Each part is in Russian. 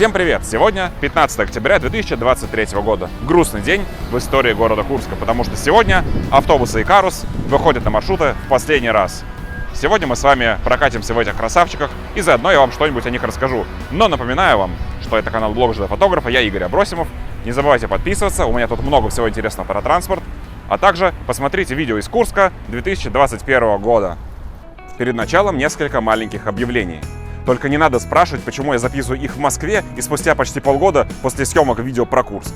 Всем привет! Сегодня 15 октября 2023 года. Грустный день в истории города Курска, потому что сегодня автобусы Икарус выходят на маршруты в последний раз. Сегодня мы с вами прокатимся в этих красавчиках, и заодно я вам что-нибудь о них расскажу. Но напоминаю вам, что это канал Блог ЖД-фотографа, я Игорь Абросимов. Не забывайте подписываться, у меня тут много всего интересного про транспорт. А также посмотрите видео из Курска 2021 года. Перед началом несколько маленьких объявлений. Только не надо спрашивать, почему я записываю их в Москве и спустя почти полгода после съемок видео про Курск.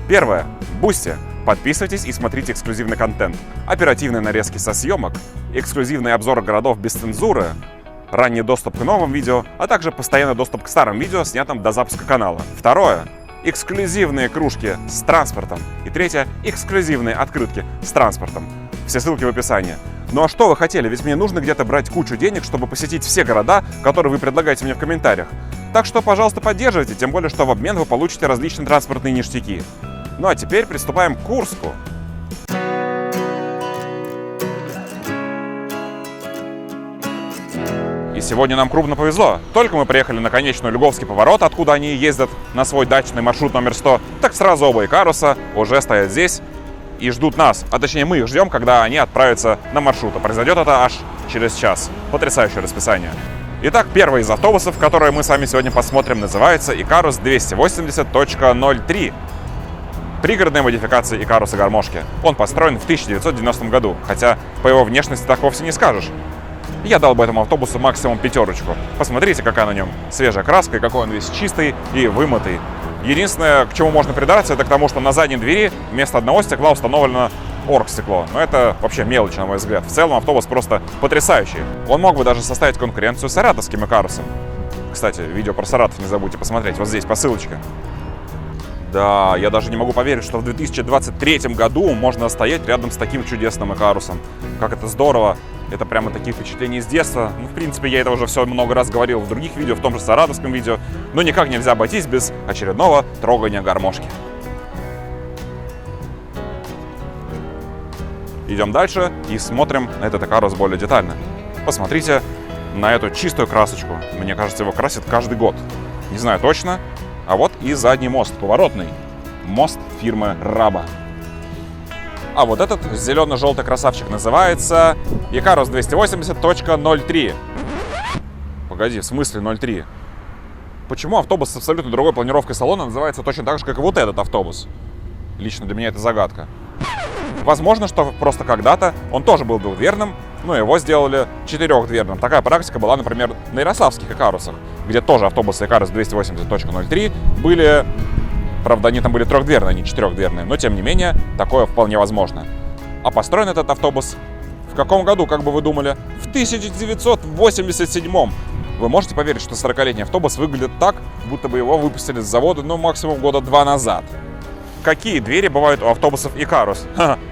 Первое. Бусти. Подписывайтесь и смотрите эксклюзивный контент. Оперативные нарезки со съемок, эксклюзивные обзоры городов без цензуры, ранний доступ к новым видео, а также постоянный доступ к старым видео, снятым до запуска канала. Второе. Эксклюзивные кружки с транспортом. И третье. Эксклюзивные открытки с транспортом. Все ссылки в описании. Ну а что вы хотели? Ведь мне нужно где-то брать кучу денег, чтобы посетить все города, которые вы предлагаете мне в комментариях. Так что, пожалуйста, поддерживайте, тем более, что в обмен вы получите различные транспортные ништяки. Ну а теперь приступаем к Курску. И сегодня нам крупно повезло. Только мы приехали на конечную Льговский поворот, откуда они ездят на свой дачный маршрут номер 100, так сразу оба Икаруса уже стоят здесь и ждут нас. А точнее, мы их ждем, когда они отправятся на маршрут. А произойдет это аж через час. Потрясающее расписание. Итак, первый из автобусов, который мы с вами сегодня посмотрим, называется Икарус 280.03. Пригородная модификация Икаруса гармошки. Он построен в 1990 году, хотя по его внешности так вовсе не скажешь. Я дал бы этому автобусу максимум 5. Посмотрите, какая на нем свежая краска, и какой он весь чистый и вымытый. Единственное, к чему можно придраться, это к тому, что на задней двери вместо одного стекла установлено оргстекло. Но это вообще мелочь, на мой взгляд. В целом автобус просто потрясающий. Он мог бы даже составить конкуренцию с саратовским Икарусом. Кстати, видео про Саратов не забудьте посмотреть. Вот здесь по ссылочке. Да, я даже не могу поверить, что в 2023 году можно стоять рядом с таким чудесным Икарусом. Как это здорово. Это прямо такие впечатления из детства. Ну, в принципе, я это уже все много раз говорил в других видео, в том же саратовском видео. Но никак нельзя обойтись без очередного трогания гармошки. Идем дальше и смотрим на этот Икарус более детально. Посмотрите на эту чистую красочку. Мне кажется, его красят каждый год. Не знаю точно. А вот и задний мост, поворотный. Мост фирмы Раба. А вот этот зелено-желтый красавчик называется Икарус 280.03. Погоди, в смысле 03? Почему автобус с абсолютно другой планировкой салона называется точно так же, как и вот этот автобус? Лично для меня это загадка. Возможно, что просто когда-то он тоже был двухдверным, но его сделали четырехдверным. Такая практика была, например, на ярославских Икарусах, где тоже автобусы Икарус 280.03 были... Правда, они там были трехдверные, а не четырехдверные, но тем не менее, такое вполне возможно. А построен этот автобус в каком году, как бы вы думали? В 1987-м. Вы можете поверить, что 40-летний автобус выглядит так, будто бы его выпустили с завода, ну, максимум года 2 назад. Какие двери бывают у автобусов Икарус?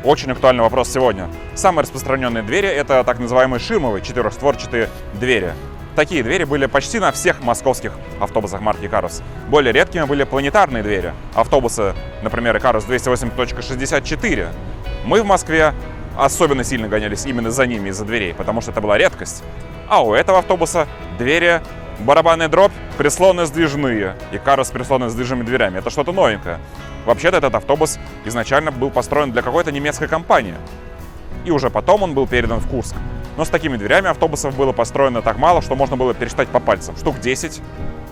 Очень актуальный вопрос сегодня. Самые распространенные двери — это так называемые ширмовые четырехстворчатые двери. Такие двери были почти на всех московских автобусах марки Икарус. Более редкими были планетарные двери. Автобусы, например, Икарус 280.64. Мы в Москве особенно сильно гонялись именно за ними из-за дверей, потому что это была редкость. А у этого автобуса двери барабанная дробь, прислонно-сдвижные. Икарус с прислонно-сдвижными дверями. Это что-то новенькое. Вообще-то этот автобус изначально был построен для какой-то немецкой компании. И уже потом он был передан в Курск. Но с такими дверями автобусов было построено так мало, что можно было пересчитать по пальцам. Штук 10.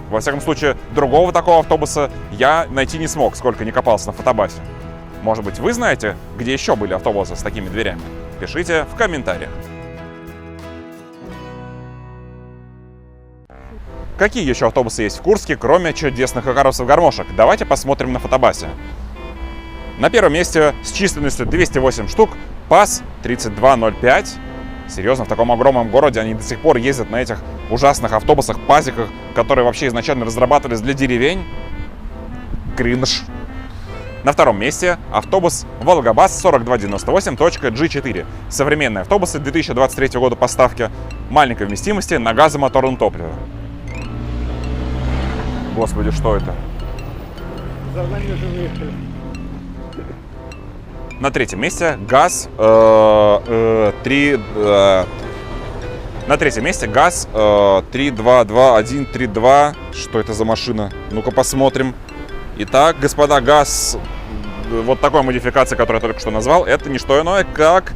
Во всяком случае, другого такого автобуса я найти не смог, сколько не копался на фотобазе. Может быть, вы знаете, где еще были автобусы с такими дверями? Пишите в комментариях. Какие еще автобусы есть в Курске, кроме чудесных Икарусов-гармошек? Давайте посмотрим на фотобазе. На первом месте с численностью 208 штук ПАЗ 3205. Серьезно, в таком огромном городе они до сих пор ездят на этих ужасных автобусах, пазиках, которые вообще изначально разрабатывались для деревень. Кринж. На втором месте автобус Волгобас 4298.G4. Современные автобусы 2023 года поставки, маленькой вместимости, на газомоторном топливе. Господи, что это? За нами уже выехали. На третьем месте ГАЗ На третьем месте ГАЗ 322132. Что это за машина? Ну-ка посмотрим. Итак, господа, ГАЗ вот такой модификации, которую я только что назвал, это не что иное, как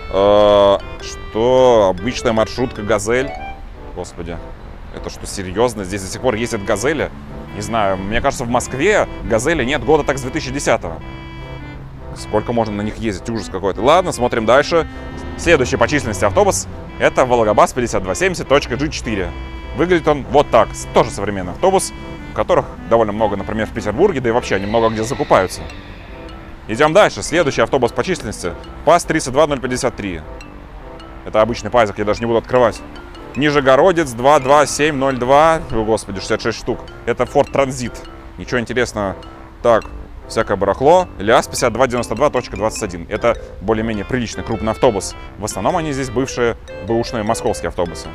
что обычная маршрутка «Газель». Господи, это что, серьезно? Здесь до сих пор ездят «Газели»? Не знаю, мне кажется, в Москве «Газели» нет года так с 2010-го. Сколько можно на них ездить? Ужас какой-то. Ладно, смотрим дальше. Следующий по численности автобус — это Волгобас 5270.G4. Выглядит он вот так. Тоже современный автобус, которых довольно много, например, в Петербурге, да и вообще они много где закупаются. Идем дальше. Следующий автобус по численности — ПАЗ 32053. Это обычный пазик, я даже не буду открывать. Нижегородец 22702. О, господи, 66 штук. Это Ford Transit. Ничего интересного. Так, всякое барахло. ЛиАЗ 5292.21. Это более-менее приличный крупный автобус. В основном они здесь бывшие бэушные московские автобусы.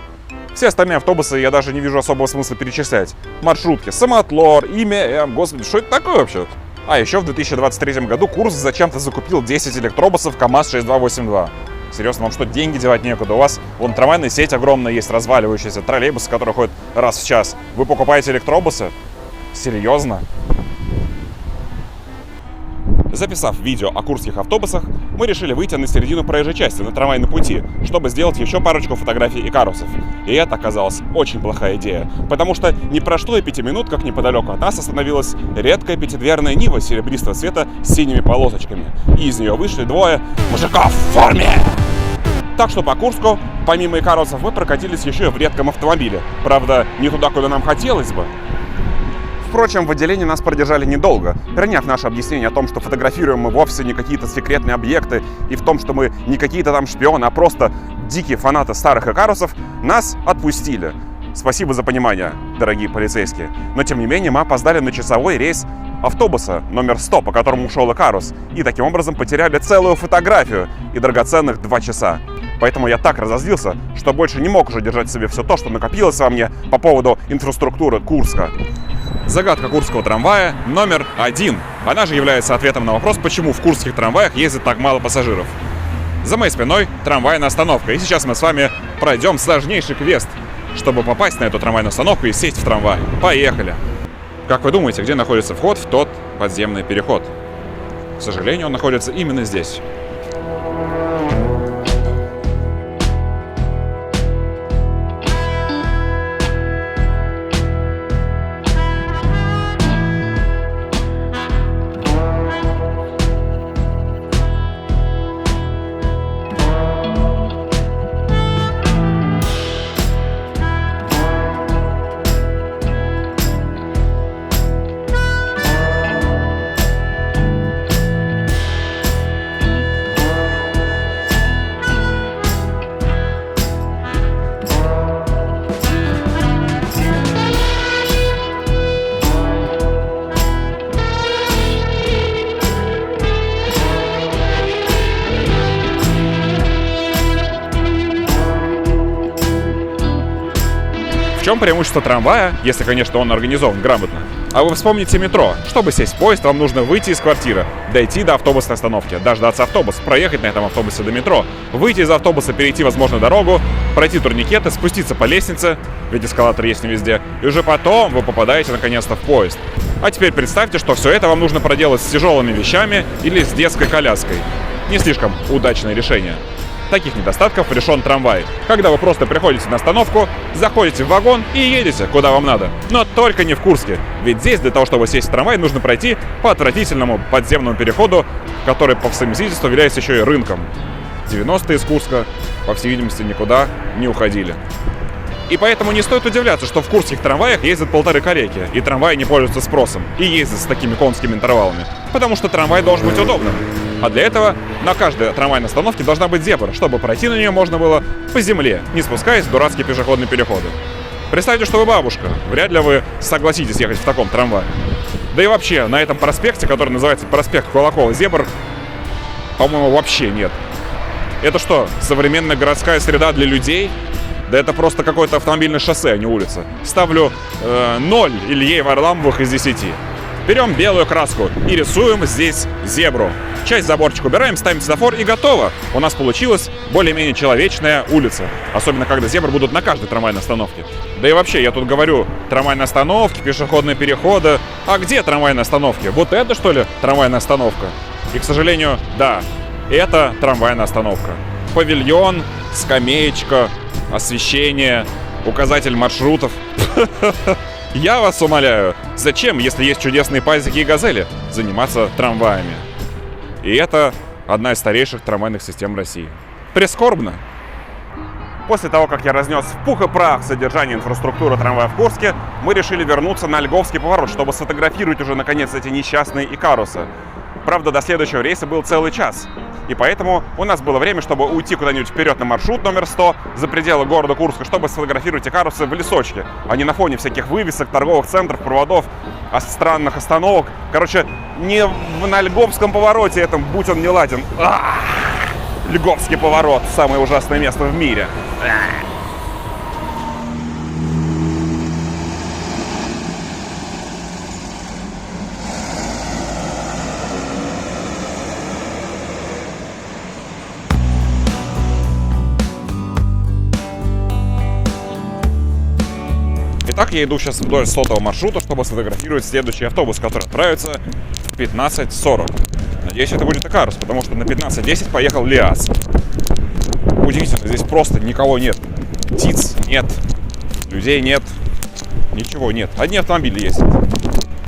Все остальные автобусы я даже не вижу особого смысла перечислять. Маршрутки, Самотлор, Имя М. Господи, что это такое вообще? А еще в 2023 году Курск зачем-то закупил 10 электробусов КамАЗ-6282. Серьезно, вам что, деньги девать некуда? У вас вон трамвайная сеть огромная есть, разваливающаяся, троллейбусы, которые ходят раз в час. Вы покупаете электробусы? Серьезно? Записав видео о курских автобусах, мы решили выйти на середину проезжей части, на трамвайном пути, чтобы сделать еще парочку фотографий икарусов. И это оказалась очень плохая идея, потому что не прошло и 5 минут, как неподалеку от нас остановилась редкая пятидверная Нива серебристого цвета с синими полосочками. И из нее вышли двое мужиков в форме! Так что по Курску, помимо икарусов, мы прокатились еще и в редком автомобиле. Правда, не туда, куда нам хотелось бы. Впрочем, в отделении нас продержали недолго. Приняв наше объяснение о том, что фотографируем мы вовсе не какие-то секретные объекты, и в том, что мы не какие-то там шпионы, а просто дикие фанаты старых икарусов, нас отпустили. Спасибо за понимание, дорогие полицейские. Но, тем не менее, мы опоздали на часовой рейс автобуса номер 100, по которому ушел икарус, и таким образом потеряли целую фотографию и драгоценных 2 часа. Поэтому я так разозлился, что больше не мог уже держать в себе все то, что накопилось во мне по поводу инфраструктуры Курска. Загадка курского трамвая номер 1. Она же является ответом на вопрос, почему в курских трамваях ездит так мало пассажиров. За моей спиной трамвайная остановка, и сейчас мы с вами пройдем сложнейший квест, чтобы попасть на эту трамвайную остановку и сесть в трамвай. Поехали! Как вы думаете, где находится вход в тот подземный переход? К сожалению, он находится именно здесь. В чем преимущество трамвая, если, конечно, он организован грамотно? А вы вспомните метро. Чтобы сесть в поезд, вам нужно выйти из квартиры, дойти до автобусной остановки, дождаться автобуса, проехать на этом автобусе до метро, выйти из автобуса, перейти, возможно, дорогу, пройти турникеты, спуститься по лестнице, ведь эскалатор есть не везде, и уже потом вы попадаете наконец-то в поезд. А теперь представьте, что все это вам нужно проделать с тяжелыми вещами или с детской коляской. Не слишком удачное решение. Таких недостатков лишен трамвай, когда вы просто приходите на остановку, заходите в вагон и едете, куда вам надо. Но только не в Курске, ведь здесь для того, чтобы сесть в трамвай, нужно пройти по отвратительному подземному переходу, который по совместительству является еще и рынком. 90-е из Курска, по всей видимости, никуда не уходили. И поэтому не стоит удивляться, что в курских трамваях ездят 1,5 коллеги, и трамваи не пользуются спросом, и ездят с такими конскими интервалами, потому что трамвай должен быть удобным. А для этого на каждой трамвайной остановке должна быть зебра, чтобы пройти на нее можно было по земле, не спускаясь в дурацкие пешеходные переходы. Представьте, что вы бабушка, вряд ли вы согласитесь ехать в таком трамвае. Да и вообще, на этом проспекте, который называется проспект Колокола, зебр, по-моему, вообще нет. Это что, современная городская среда для людей? Да это просто какое-то автомобильное шоссе, а не улица. Ставлю 0 Ильей Варламовых из 10. Берем белую краску и рисуем здесь зебру. Часть заборчика убираем, ставим светофор и готово. У нас получилась более-менее человечная улица. Особенно, когда зебры будут на каждой трамвайной остановке. Да и вообще, я тут говорю, трамвайные остановки, пешеходные переходы. А где трамвайные остановки? Вот это, что ли, трамвайная остановка? И, к сожалению, да, это трамвайная остановка. Павильон, скамеечка, освещение, указатель маршрутов. Я вас умоляю, зачем, если есть чудесные пазики и газели, заниматься трамваями? И это одна из старейших трамвайных систем России. Прискорбно. После того, как я разнес в пух и прах содержание инфраструктуры трамвая в Курске, мы решили вернуться на Льговский поворот, чтобы сфотографировать уже наконец эти несчастные икарусы. Правда, до следующего рейса был целый час. И поэтому у нас было время, чтобы уйти куда-нибудь вперед на маршрут номер 100 за пределы города Курска, чтобы сфотографировать икарусы в лесочке, а не на фоне всяких вывесок, торговых центров, проводов, странных остановок. Короче, не на Льговском повороте этом, будь он не ладен. Льговский поворот – самое ужасное место в мире. Итак, я иду сейчас вдоль 100-го маршрута, чтобы сфотографировать следующий автобус, который отправится в 15:40. Надеюсь, это будет Икарус, потому что на 15:10 поехал ЛиАЗ. Удивительно, здесь просто никого нет. Птиц нет, людей нет, ничего нет. Одни автомобили ездят.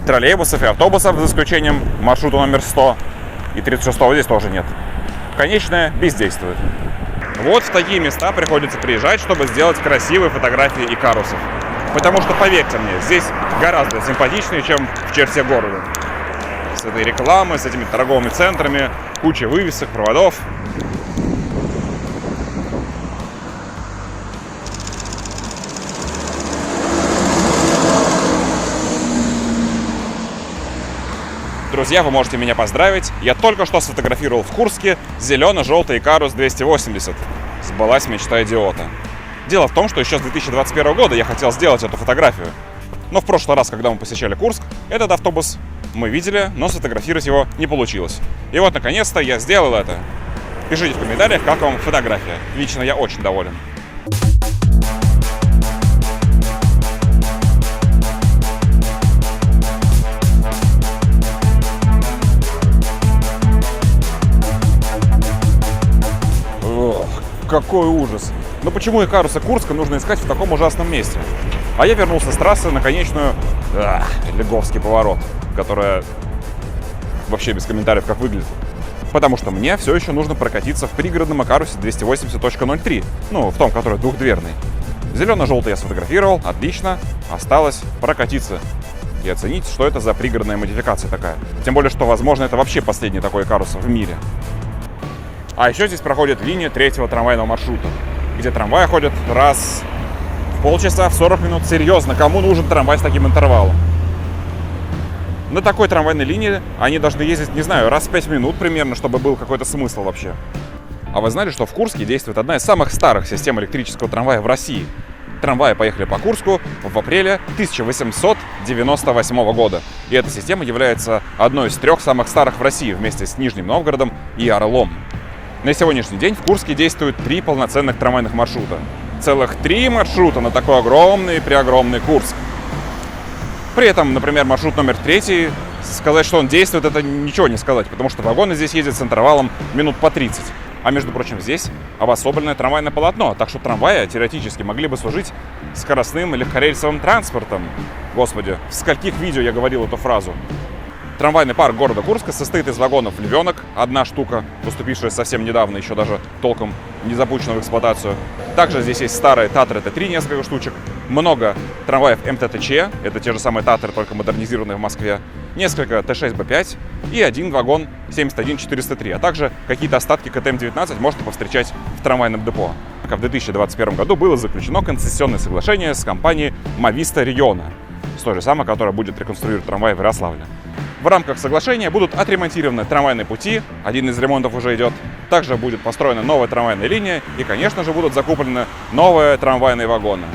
Троллейбусов и автобусов, за исключением маршрута номер 100 и 36-го, здесь тоже нет. Конечная бездействует. Вот в такие места приходится приезжать, чтобы сделать красивые фотографии икарусов. Потому что, поверьте мне, здесь гораздо симпатичнее, чем в черте города. С этой рекламой, с этими торговыми центрами, кучей вывесок, проводов. Друзья, вы можете меня поздравить. Я только что сфотографировал в Курске зелено-желтый Икарус 280. Сбылась мечта идиота. Дело в том, что еще с 2021 года я хотел сделать эту фотографию. Но в прошлый раз, когда мы посещали Курск, этот автобус мы видели, но сфотографировать его не получилось. И вот, наконец-то, я сделал это. Пишите в комментариях, как вам фотография. Лично я очень доволен. Ох, какой ужас! Но почему Икаруса Курска нужно искать в таком ужасном месте? А я вернулся с трассы на конечную Льговский поворот, которая вообще без комментариев как выглядит. Потому что мне все еще нужно прокатиться в пригородном Икарусе 280.03, ну, в том, который двухдверный. Зелено-желтый я сфотографировал, отлично, осталось прокатиться и оценить, что это за пригородная модификация такая. Тем более, что, возможно, это вообще последний такой Икарус в мире. А еще здесь проходит линия 3-го трамвайного маршрута, где трамваи ходят раз в полчаса, в 40 минут. Серьезно, кому нужен трамвай с таким интервалом? На такой трамвайной линии они должны ездить, не знаю, раз в 5 минут примерно, чтобы был какой-то смысл вообще. А вы знали, что в Курске действует одна из самых старых систем электрического трамвая в России? Трамваи поехали по Курску в апреле 1898 года. И эта система является одной из 3 самых старых в России вместе с Нижним Новгородом и Орлом. На сегодняшний день в Курске действует 3 полноценных трамвайных маршрута. Целых 3 маршрута на такой огромный и преогромный Курск. При этом, например, маршрут номер 3, сказать, что он действует, это ничего не сказать, потому что вагоны здесь ездят с интервалом минут по 30. А между прочим, здесь обособленное трамвайное полотно, так что трамваи теоретически могли бы служить скоростным легкорельсовым транспортом. Господи, в скольких видео я говорил эту фразу. Трамвайный парк города Курска состоит из вагонов «Львенок», 1 штука, поступившая совсем недавно, еще даже толком не запущена в эксплуатацию. Также здесь есть старые Татры Т3, несколько штучек, много трамваев МТТЧ, это те же самые Татры, только модернизированные в Москве, несколько Т6Б5 и 1 вагон 71403, а также какие-то остатки КТМ-19 можно повстречать в трамвайном депо. В 2021 году было заключено концессионное соглашение с компанией Мовиста Региона, с той же самой, которая будет реконструировать трамваи в Ярославле. В рамках соглашения будут отремонтированы трамвайные пути, один из ремонтов уже идет. Также будет построена новая трамвайная линия и, конечно же, будут закуплены новые трамвайные вагоны.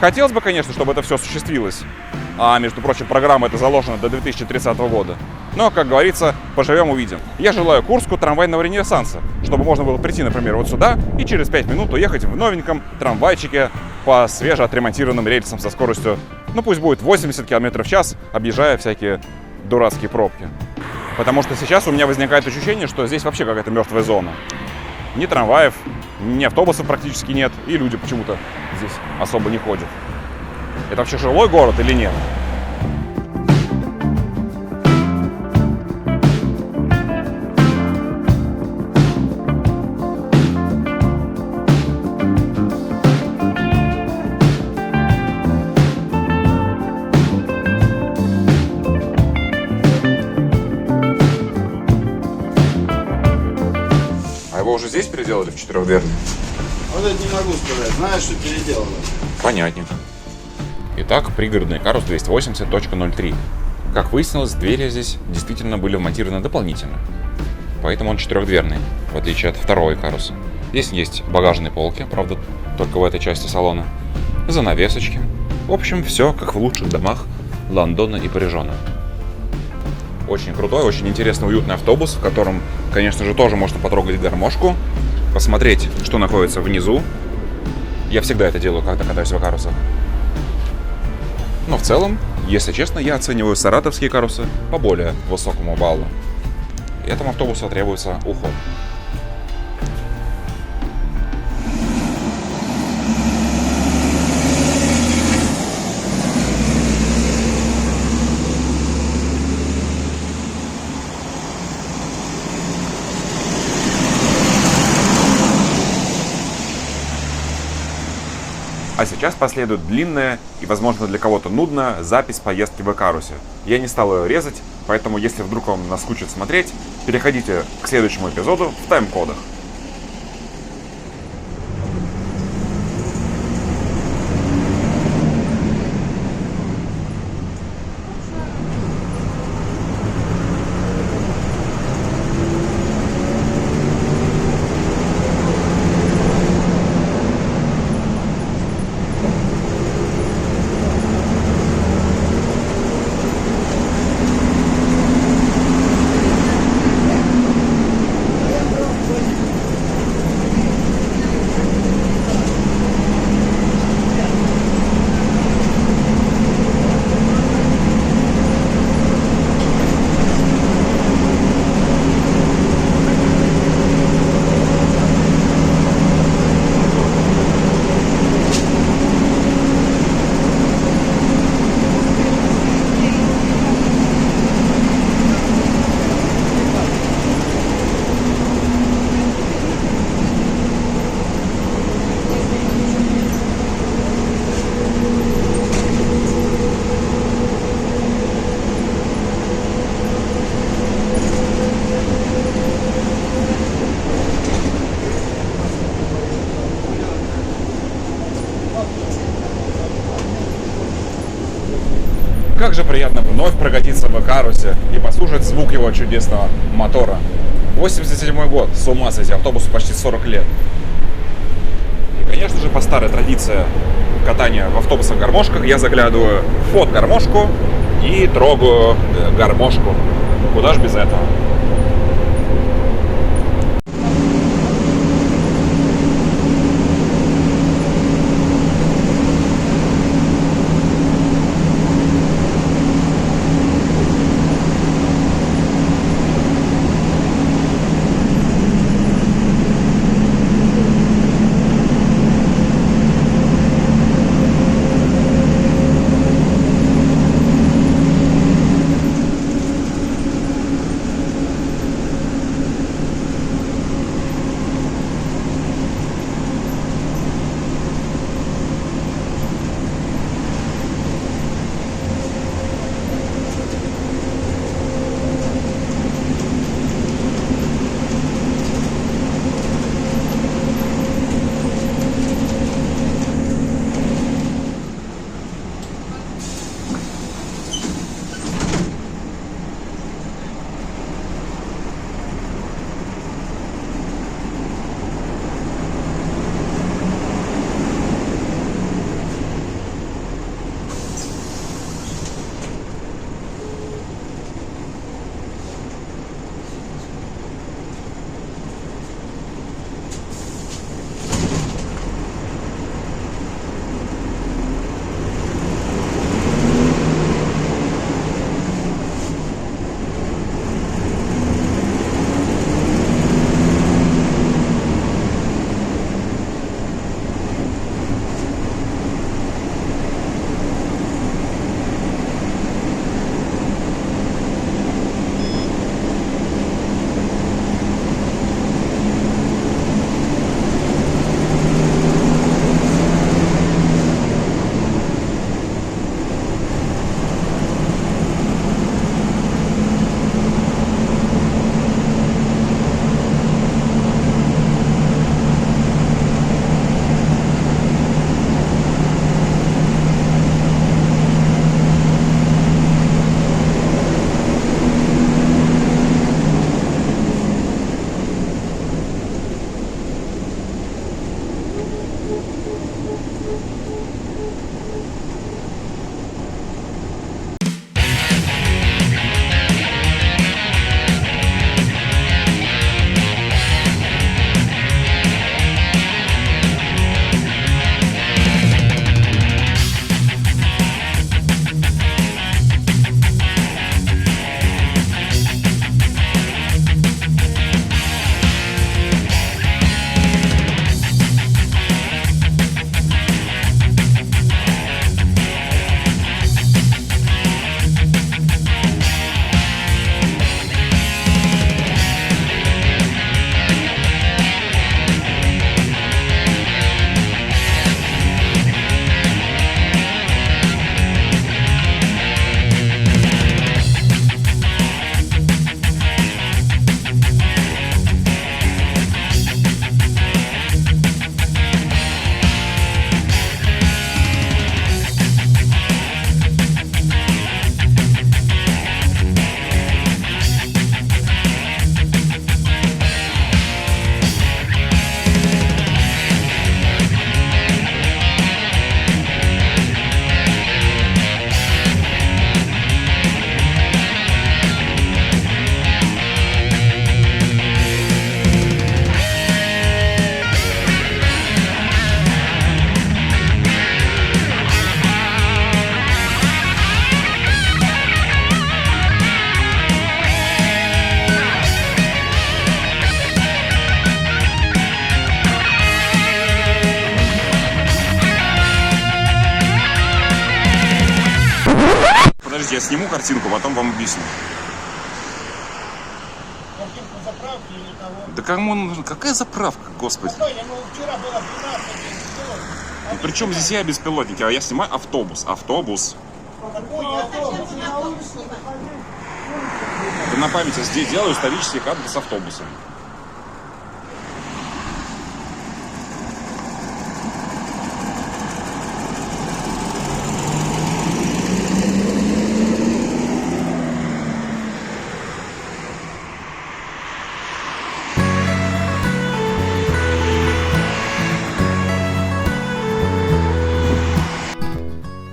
Хотелось бы, конечно, чтобы это все осуществилось. А, между прочим, программа эта заложена до 2030 года. Но, как говорится, поживем увидим. Я желаю Курску трамвайного ренессанса, чтобы можно было прийти, например, вот сюда и через 5 минут уехать в новеньком трамвайчике по свежеотремонтированным рельсам со скоростью, ну пусть будет 80 км в час, объезжая всякие дурацкие пробки. Потому что сейчас у меня возникает ощущение, что здесь вообще какая-то мертвая зона. Ни трамваев, ни автобусов практически нет, и люди почему-то здесь особо не ходят. Это вообще жилой город или нет? А его уже здесь переделали в четырехдверный? Вот это не могу сказать. Знаешь, что переделали? Понятненько. Итак, пригородный Карус 280.03. Как выяснилось, двери здесь действительно были вмонтированы дополнительно. Поэтому он четырехдверный, в отличие от второго Каруса. Здесь есть багажные полки, правда, только в этой части салона. Занавесочки. В общем, все как в лучших домах Лондона и Парижа. Очень крутой, очень интересный, уютный автобус, в котором, конечно же, тоже можно потрогать гармошку, посмотреть, что находится внизу. Я всегда это делаю, когда катаюсь в Карусах. Но в целом, если честно, я оцениваю саратовские Карусы по более высокому баллу. И этому автобусу требуется уход. А сейчас последует длинная и, возможно, для кого-то нудная запись поездки в Карусе. Я не стал ее резать, поэтому, если вдруг вам наскучит смотреть, переходите к следующему эпизоду в тайм-кодах. Как же приятно вновь прокатиться в Карусе и послушать звук его чудесного мотора. 87 год, с ума сойти, автобусу почти 40 лет. И, конечно же, по старой традиции катания в автобусах-гармошках я заглядываю под гармошку и трогаю гармошку. Куда ж без этого? я сниму картинку, потом вам объясню. Картинку заправки или того? Да кому нужно? Какая заправка, господи? Какой? Я, вчера было 12 бензопилот. Ну, причем здесь я беспилотники, а я снимаю автобус. Автобус. Какой автобус? На улице выходи. Да на памяти здесь делаю исторический кадр с автобусом.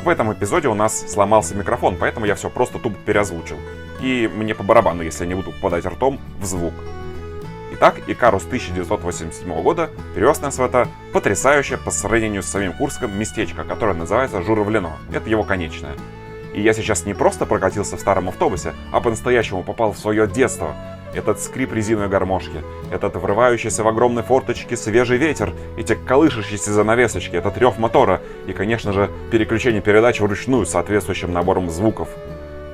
В этом эпизоде у нас сломался микрофон, поэтому я все просто тупо переозвучил. И мне по барабану, если я не буду попадать ртом в звук. Итак, Икарус 1987 года привез нас в это потрясающее по сравнению с самим Курском местечко, которое называется Журавлино. Это его конечное. И я сейчас не просто прокатился в старом автобусе, а по-настоящему попал в свое детство. Этот скрип резиновой гармошки, этот врывающийся в огромной форточке свежий ветер, эти колышащиеся занавесочки, этот рев мотора и, конечно же, переключение передач вручную с соответствующим набором звуков.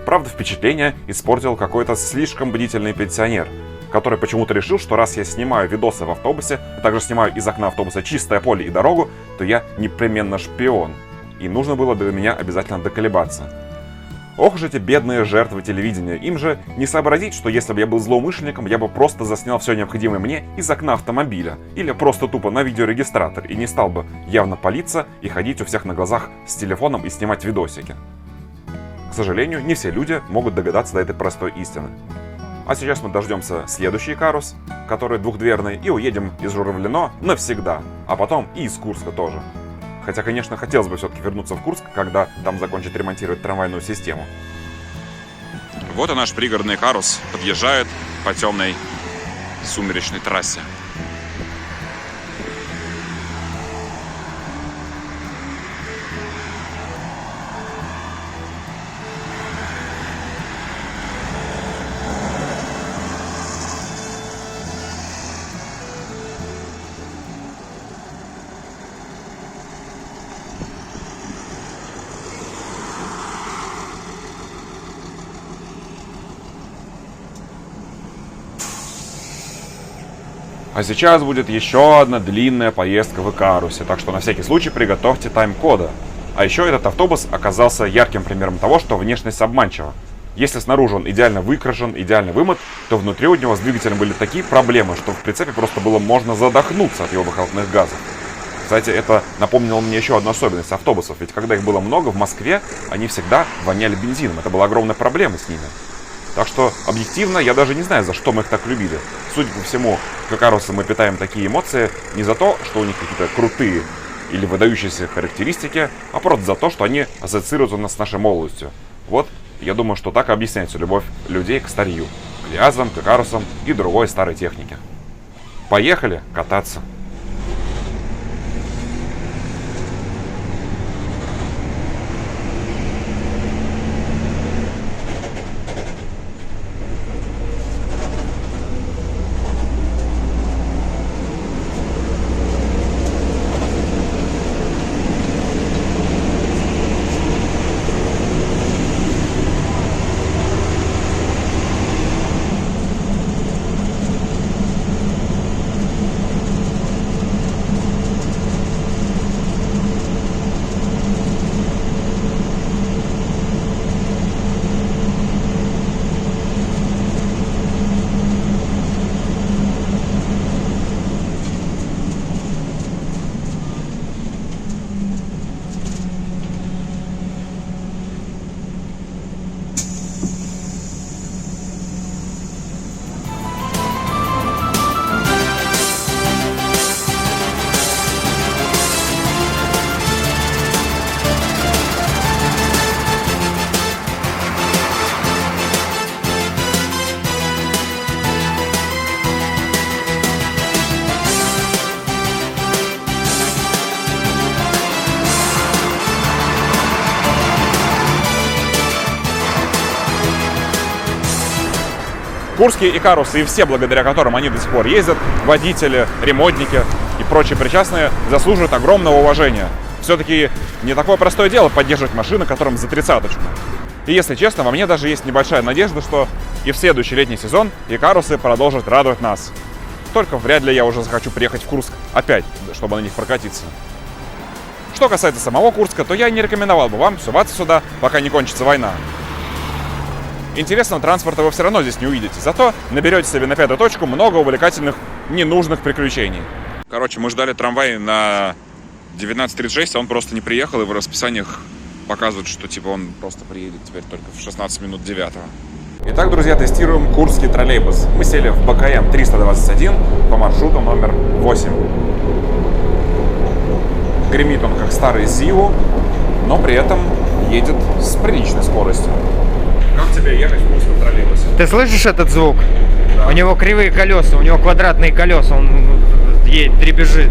Правда, впечатление испортил какой-то слишком бдительный пенсионер, который почему-то решил, что раз я снимаю видосы в автобусе, а также снимаю из окна автобуса чистое поле и дорогу, то я непременно шпион. И нужно было до меня обязательно доколебаться. Ох же эти бедные жертвы телевидения. Им же не сообразить, что если бы я был злоумышленником, я бы просто заснял все необходимое мне из окна автомобиля. Или просто тупо на видеорегистратор и не стал бы явно палиться и ходить у всех на глазах с телефоном и снимать видосики. К сожалению, не все люди могут догадаться до этой простой истины. А сейчас мы дождемся следующий Икарус, который двухдверный, и уедем из Журавлино навсегда. А потом и из Курска тоже. Хотя, конечно, хотелось бы все-таки вернуться в Курск, когда там закончат ремонтировать трамвайную систему. Вот и наш пригородный Икарус подъезжает по темной сумеречной трассе. А сейчас будет еще одна длинная поездка в Икарусе, так что на всякий случай приготовьте тайм-кода. А еще этот автобус оказался ярким примером того, что внешность обманчива. Если снаружи он идеально выкрашен, идеально вымыт, то внутри у него с двигателем были такие проблемы, что в прицепе просто было можно задохнуться от его выхлопных газов. Кстати, это напомнило мне еще одну особенность автобусов, ведь когда их было много в Москве, они всегда воняли бензином, это была огромная проблема с ними. Так что, объективно, я даже не знаю, за что мы их так любили. Судя по всему, к Икарусу мы питаем такие эмоции не за то, что у них какие-то крутые или выдающиеся характеристики, а просто за то, что они ассоциируются у нас с нашей молодостью. Вот, я думаю, что так и объясняется любовь людей к старью, к Лиазам, к Икарусам и другой старой технике. Поехали кататься! Курские Икарусы и все, благодаря которым они до сих пор ездят, водители, ремонтники и прочие причастные, заслуживают огромного уважения. Все-таки не такое простое дело поддерживать машины, которым за 30-очку. И если честно, во мне даже есть небольшая надежда, что и в следующий летний сезон Икарусы продолжат радовать нас. Только вряд ли я уже захочу приехать в Курск опять, чтобы на них прокатиться. Что касается самого Курска, то я не рекомендовал бы вам суваться сюда, пока не кончится война. Интересного транспорта вы все равно здесь не увидите, зато наберете себе на пятую точку много увлекательных, ненужных приключений. Короче, мы ждали трамвай на 19:36, а он просто не приехал, и в расписаниях показывают, что типа он просто приедет теперь только в 16 минут 9. Итак, друзья, тестируем курский троллейбус. Мы сели в БКМ 321 по маршруту номер 8. Гремит он как старый ЗИУ, но при этом едет с приличной скоростью. Как тебе ехать в курском троллейбусе? Ты слышишь этот звук? Да. У него кривые колеса, у него квадратные колеса, он едет, дребезжит.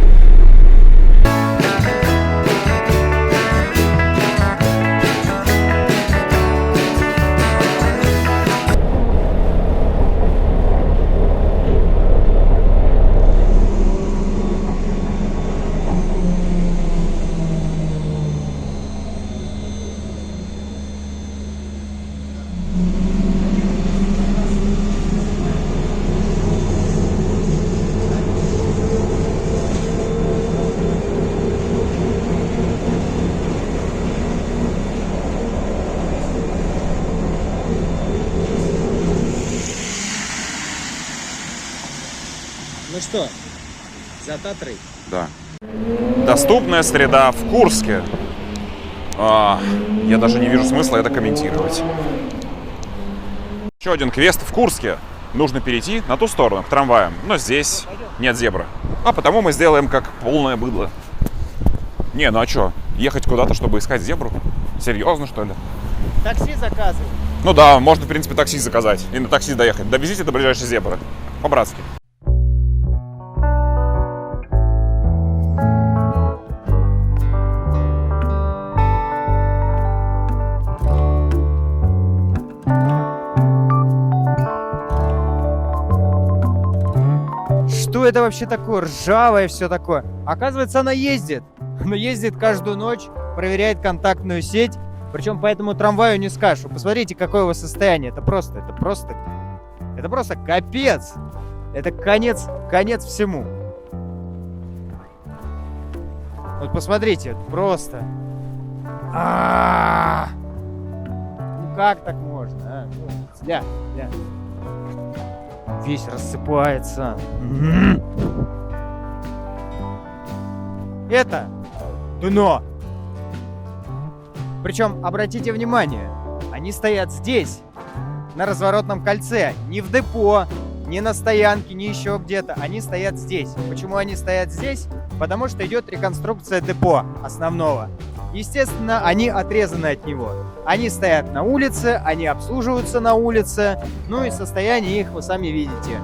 Ну что, за Татрой? Да. Доступная среда в Курске. Я даже не вижу смысла это комментировать. Еще один квест в Курске. Нужно перейти на ту сторону, к трамваям. Но здесь нет зебры. А потому мы сделаем как полное быдло. Не, ну а что? Ехать куда-то, чтобы искать зебру? Серьезно, что ли? Такси заказывай. Ну да, можно, в принципе, такси заказать. И на такси доехать. Довезите до ближайшей зебры. По-братски. Что это вообще такое? Ржавое все такое. Оказывается, она ездит. Она ездит каждую ночь, проверяет контактную сеть. Причем по этому трамваю не скажешь. Вы посмотрите, какое его состояние. Это просто капец. Это конец всему. Вот посмотрите, просто. Ну как так можно, а? Ля. Весь рассыпается. Это дно. Причем, обратите внимание, они стоят здесь, на разворотном кольце, не в депо, не на стоянке, не еще где-то. Они стоят здесь. Почему они стоят здесь? Потому что идет реконструкция депо основного. Естественно, они отрезаны от него. Они стоят на улице, они обслуживаются на улице, ну и состояние их вы сами видите.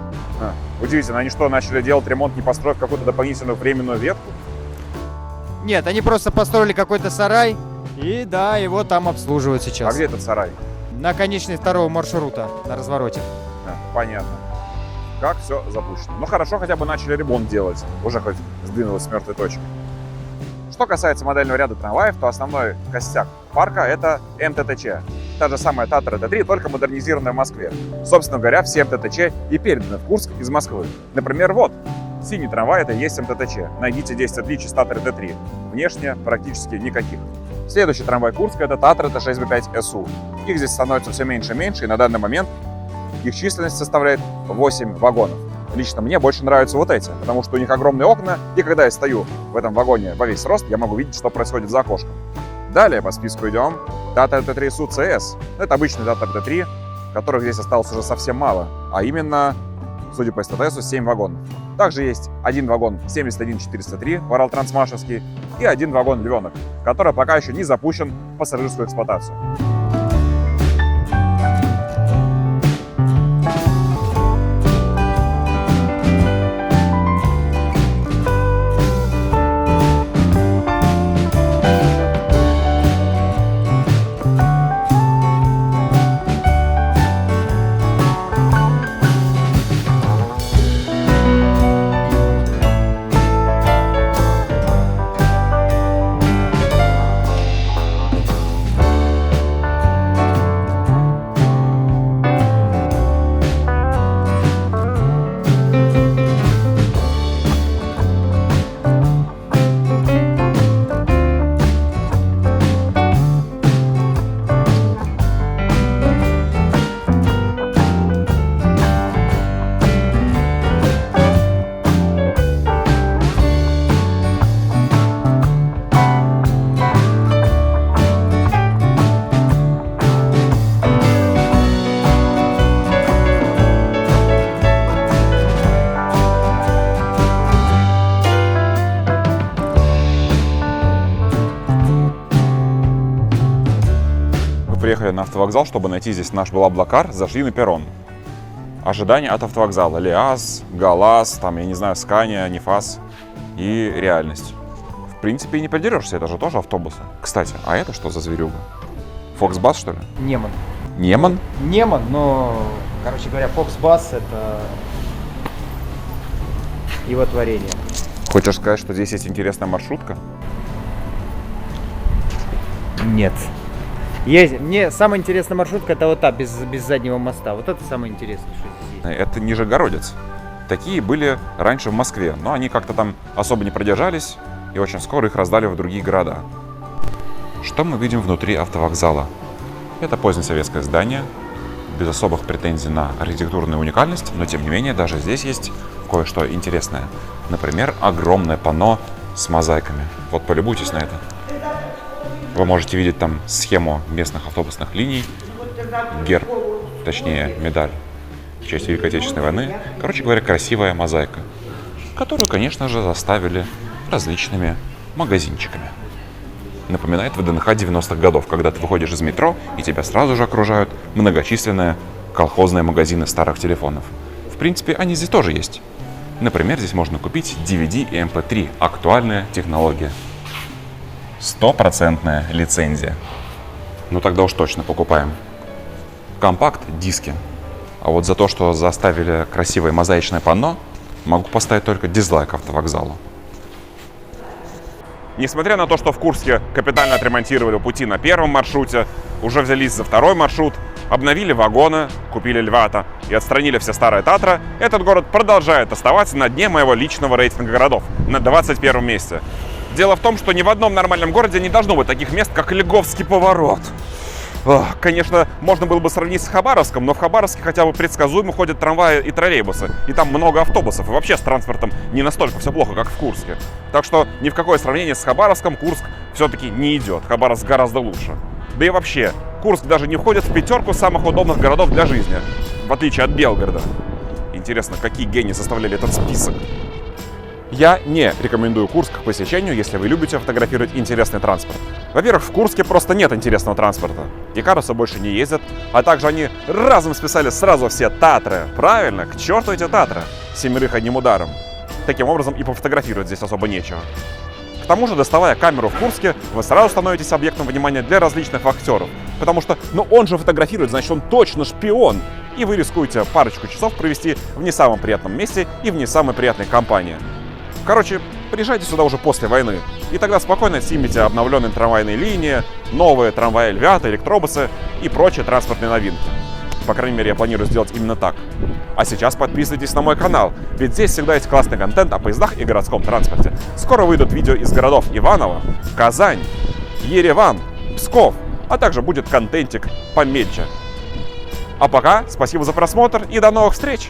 Удивительно, они что, начали делать ремонт, не построив какую-то дополнительную временную ветку? Нет, они просто построили какой-то сарай, и да, его там обслуживают А сейчас. где этот сарай? На конечной второго маршрута, на развороте. Понятно. Как все запущено. Ну хорошо, хотя бы начали ремонт делать. Уже хоть сдвинулось с мертвой точки. Что касается модельного ряда трамваев, то основной костяк парка — это МТТЧ. Та же самая Татра Т3, только модернизированная в Москве. Собственно говоря, все МТТЧ и переданы в Курск из Москвы. Например, вот, синий трамвай — это и есть МТТЧ. Найдите 10 отличий с Татры Т3. Внешне практически никаких. Следующий трамвай Курска — это Татра Т6Б5СУ. Их здесь становится все меньше и меньше, и на данный момент их численность составляет 8 вагонов. Лично мне больше нравятся вот эти, потому что у них огромные окна, и когда я стою в этом вагоне во весь рост, я могу видеть, что происходит за окошком. Далее по списку идем. Татра Т3 СУ-ЦС. Это обычный Татра Т3, которых здесь осталось уже совсем мало, а именно, судя по СТТСу, 7 вагонов. Также есть один вагон 71403, Уралтрансмашевский, и один вагон Львенок, который пока еще не запущен в пассажирскую эксплуатацию. приехали на автовокзал, чтобы найти здесь наш Блаблакар, зашли на перрон. Ожидание от автовокзала. ЛиАЗ, ГАЛАЗ, там, я не знаю, Скания, Нефас и реальность. В принципе, и не придерешься, это же тоже автобусы. Кстати, а это что за зверюга? Фоксбас, что ли? Неман. Неман? Неман, но, короче говоря, Фоксбас — это его творение. Хочешь сказать, что здесь есть интересная маршрутка? Нет. Есть. Мне самая интересная маршрутка — это вот та, без заднего моста. Вот это самое интересное, что здесь есть. Это Нижегородец. Такие были раньше в Москве, но они как-то там особо не продержались, и очень скоро их раздали в другие города. Что мы видим внутри автовокзала? Это позднесоветское здание, без особых претензий на архитектурную уникальность, но тем не менее даже здесь есть кое-что интересное. Например, огромное панно с мозаиками. Вот полюбуйтесь на это. Вы можете видеть там схему местных автобусных линий, герб, точнее медаль в честь Великой Отечественной войны. Короче говоря, красивая мозаика, которую, конечно же, заставили различными магазинчиками. Напоминает ВДНХ 90-х годов, когда ты выходишь из метро, и тебя сразу же окружают многочисленные колхозные магазины старых телефонов. В принципе, они здесь тоже есть. Например, здесь можно купить DVD и MP3. Актуальная технология. 100% лицензия. Ну тогда уж точно покупаем. Компакт-диски. А вот за то, что заставили красивое мозаичное панно, могу поставить только дизлайк автовокзалу. Несмотря на то, что в Курске капитально отремонтировали пути на первом маршруте, уже взялись за второй маршрут, обновили вагоны, купили Львата и отстранили все старые Татра, этот город продолжает оставаться на дне моего личного рейтинга городов, на 21 месте. Дело в том, что ни в одном нормальном городе не должно быть таких мест, как Льговский поворот. Конечно, можно было бы сравнить с Хабаровском, но в Хабаровске хотя бы предсказуемо ходят трамваи и троллейбусы. И там много автобусов, и вообще с транспортом не настолько все плохо, как в Курске. Так что ни в какое сравнение с Хабаровском Курск все-таки не идет. Хабаровск гораздо лучше. Да и вообще, Курск даже не входит в пятерку самых удобных городов для жизни, в отличие от Белгорода. Интересно, какие гении составляли этот список? Я не рекомендую Курск к посещению, если вы любите фотографировать интересный транспорт. Во-первых, в Курске просто нет интересного транспорта. Икарусы больше не ездят, а также они разом списали сразу все Татры. Правильно, к черту эти Татры. 7 одним ударом. Таким образом и пофотографировать здесь особо нечего. К тому же, доставая камеру в Курске, вы сразу становитесь объектом внимания для различных актеров. Потому что, он же фотографирует, значит, он точно шпион. И вы рискуете парочку часов провести в не самом приятном месте и в не самой приятной компании. Короче, приезжайте сюда уже после войны, и тогда спокойно снимите обновленные трамвайные линии, новые трамваи Львята, электробусы и прочие транспортные новинки. По крайней мере, я планирую сделать именно так. А сейчас подписывайтесь на мой канал, ведь здесь всегда есть классный контент о поездах и городском транспорте. Скоро выйдут видео из городов Иваново, Казань, Ереван, Псков, а также будет контентик помельче. А пока, спасибо за просмотр и до новых встреч!